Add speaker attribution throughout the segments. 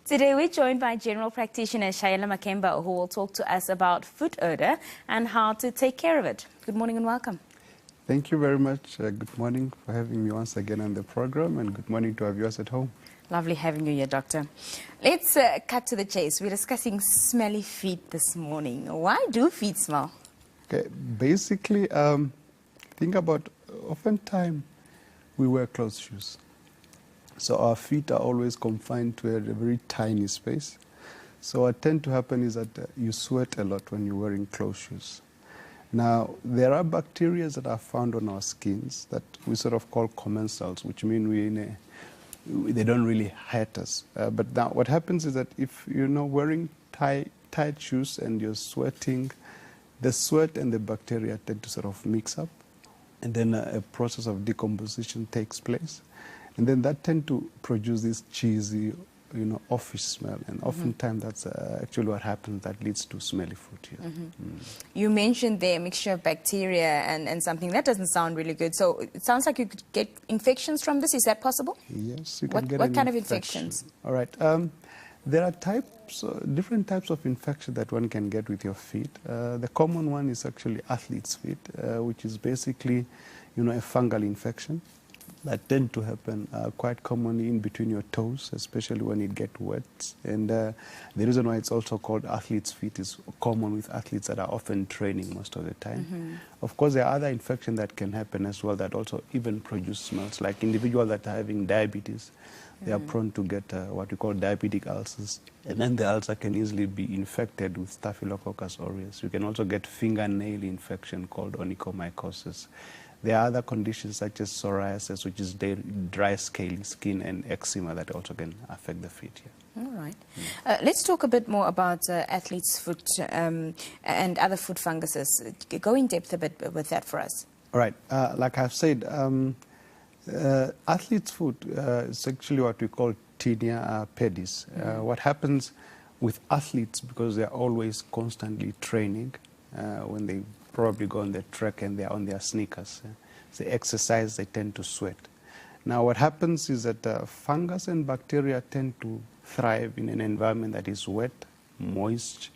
Speaker 1: Today we're joined by general practitioner Shayela Makemba, who will talk to us about foot odor and how to take care of it. Good morning and welcome.
Speaker 2: Thank you very much. Good morning for having me once again on the program, and good morning to our viewers at home.
Speaker 1: Lovely having you here, Doctor. Let's cut to the chase. We're discussing smelly feet this morning. Why do feet smell?
Speaker 2: Okay, basically, think about oftentimes we wear closed shoes. So our feet are always confined to a very tiny space. So what tends to happen is that you sweat a lot when you're wearing closed shoes. Now, there are bacteria that are found on our skins that we sort of call commensals, which mean they don't really hurt us. But now what happens is that if you're not wearing tight shoes and you're sweating, the sweat and the bacteria tend to sort of mix up, and then a process of decomposition takes place. And then that tend to produce this cheesy, office smell. And oftentimes that's actually what happens that leads to smelly foot here.
Speaker 1: You mentioned there a mixture of bacteria and something that doesn't sound really good. So it sounds like you could get infections from this. Is that possible?
Speaker 2: Yes, you can get
Speaker 1: what kind of
Speaker 2: infection.
Speaker 1: infections?
Speaker 2: All right. There are different types of infection that one can get with your feet. The common one is actually athlete's feet, which is basically, a fungal infection that tend to happen quite commonly in between your toes, especially when it gets wet. And the reason why it's also called athlete's feet is common with athletes that are often training most of the time. Of course, there are other infections that can happen as well that also even produce smells, like individuals that are having diabetes. They are prone to get what we call diabetic ulcers. And then the ulcer can easily be infected with Staphylococcus aureus. You can also get fingernail infection called onychomycosis. There are other conditions such as psoriasis, which is dry, scaly skin, and eczema that also can affect the feet here.
Speaker 1: All right. Let's talk a bit more about athlete's foot and other foot funguses. Go in depth a bit with that for us.
Speaker 2: All right. Like I've said, athlete's foot is actually what we call tinea pedis. What happens with athletes, because they're always constantly training, when they probably go on the track and they're on their sneakers, they exercise, they tend to sweat. Now what happens is that fungus and bacteria tend to thrive in an environment that is wet, moist,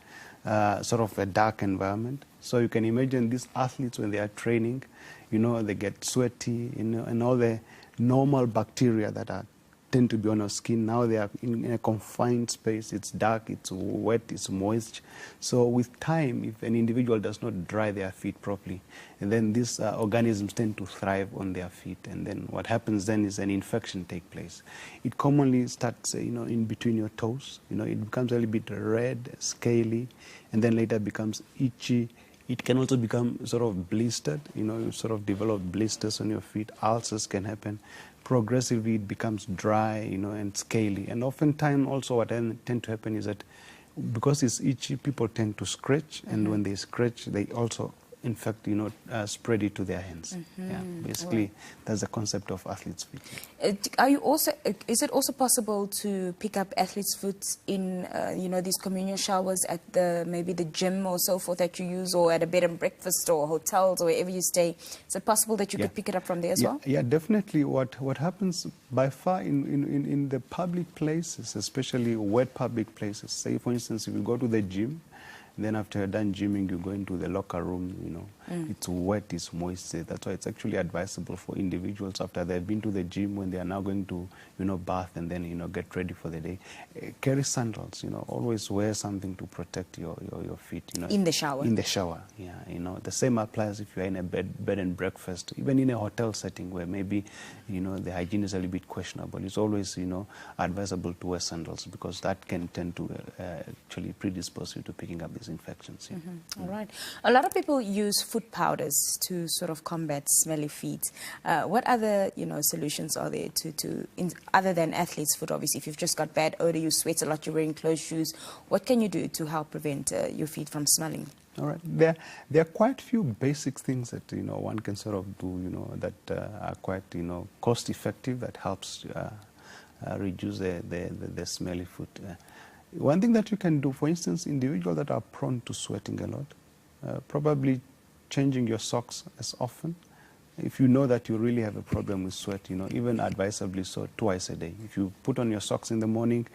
Speaker 2: sort of a dark environment. So you can imagine these athletes when they are training, they get sweaty, and all the normal bacteria that tend to be on our skin. Now they are in a confined space. It's dark, it's wet, it's moist. So with time, if an individual does not dry their feet properly, and then these organisms tend to thrive on their feet. And then what happens then is an infection take place. It commonly starts, in between your toes. It becomes a little bit red, scaly, and then later becomes itchy. It can also become sort of blistered, you sort of develop blisters on your feet. Ulcers can happen. Progressively it becomes dry, and scaly. And oftentimes also what tend to happen is that because it's itchy, people tend to scratch, and when they scratch, they also in fact, spread it to their hands. Yeah, basically, that's the concept of athlete's feet.
Speaker 1: Is it also possible to pick up athlete's foot in, these communal showers at maybe the gym or so forth that you use, or at a bed and breakfast or hotels or wherever you stay? Is it possible that you could pick it up from there as well?
Speaker 2: Yeah, definitely. What happens by far in the public places, especially wet public places, say for instance, if you go to the gym, then after you're done gymming, you go into the locker room, it's wet, it's moist. That's why it's actually advisable for individuals after they've been to the gym, when they are now going to, bath and then, get ready for the day. Carry sandals, always wear something to protect your feet.
Speaker 1: In the shower? In
Speaker 2: the shower, yeah. The same applies if you're in a bed and breakfast, even in a hotel setting where maybe, the hygiene is a little bit questionable. It's always, advisable to wear sandals, because that can tend to actually predispose you to picking up these infections. Yeah.
Speaker 1: All right. A lot of people use foot powders to sort of combat smelly feet. What other, solutions are there other than athlete's foot? Obviously, if you've just got bad odor, you sweat a lot, you're wearing closed shoes, what can you do to help prevent your feet from smelling?
Speaker 2: All right. There are quite few basic things that one can sort of do, that are quite cost effective, that helps reduce the smelly foot. One thing that you can do, for instance, individuals that are prone to sweating a lot, probably changing your socks as often If you know that you really have a problem with sweat, even advisably so, twice a day. If you put on your socks in the morning,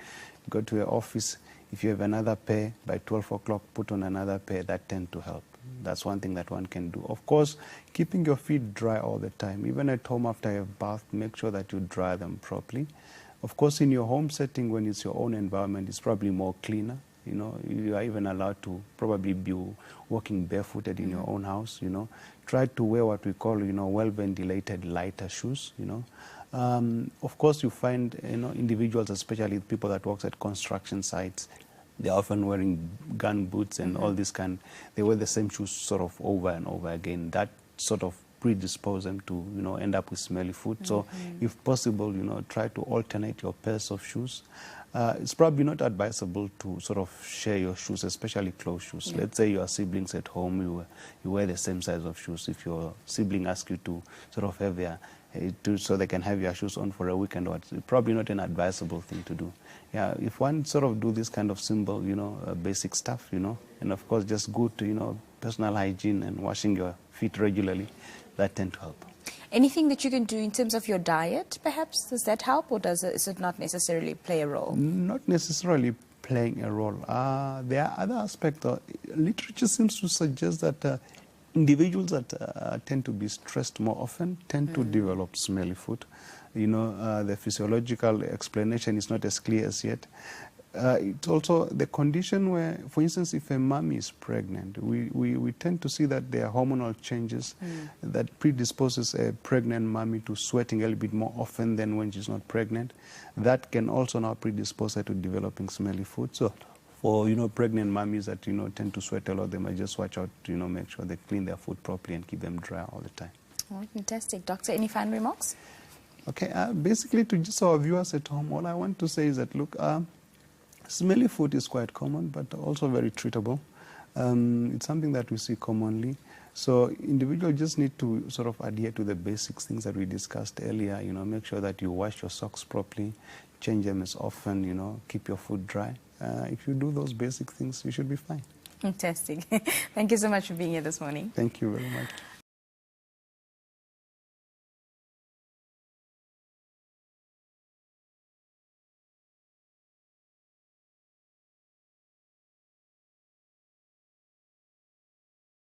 Speaker 2: go to your office, if you have another pair, by 12 o'clock, put on another pair. That tend to help. That's one thing that one can do. Of course, keeping your feet dry all the time. Even at home after you have bathed, make sure that you dry them properly. Of course, in your home setting, when it's your own environment, it's probably more cleaner. You are even allowed to probably be walking barefooted in your own house. Try to wear what we call, well-ventilated, lighter shoes. Of course, you find, individuals, especially people that work at construction sites, they're often wearing gun boots and all this they wear the same shoes sort of over and over again. That sort of predispose them to, end up with smelly foot. So if possible, try to alternate your pairs of shoes. It's probably not advisable to sort of share your shoes, especially closed shoes. Yeah. Let's say you are siblings at home, you wear the same size of shoes. If your sibling asks you to sort of have so they can have your shoes on for a weekend, it's probably not an advisable thing to do. Yeah, if one sort of do this kind of simple, basic stuff, and of course just good to, personal hygiene and washing your feet regularly, that tend to help.
Speaker 1: Anything that you can do in terms of your diet, perhaps? Does that help, or does it not necessarily play a role?
Speaker 2: Not necessarily playing a role. There are other aspects. Literature seems to suggest that individuals that tend to be stressed more often tend to develop smelly foot. The physiological explanation is not as clear as yet. It's also the condition where, for instance, if a mommy is pregnant, we tend to see that there are hormonal changes that predisposes a pregnant mommy to sweating a little bit more often than when she's not pregnant. That can also now predispose her to developing smelly foot. So for, pregnant mommies that, tend to sweat a lot, they might just watch out to, make sure they clean their foot properly and keep them dry all the time.
Speaker 1: Oh, fantastic. Doctor, any final remarks?
Speaker 2: Okay, basically to just our viewers at home, all I want to say is that, look, smelly foot is quite common, but also very treatable. It's something that we see commonly. So individuals just need to sort of adhere to the basic things that we discussed earlier. Make sure that you wash your socks properly, change them as often, keep your foot dry. If you do those basic things, you should be fine.
Speaker 1: Fantastic. Thank you so much for being here this morning.
Speaker 2: Thank you very much.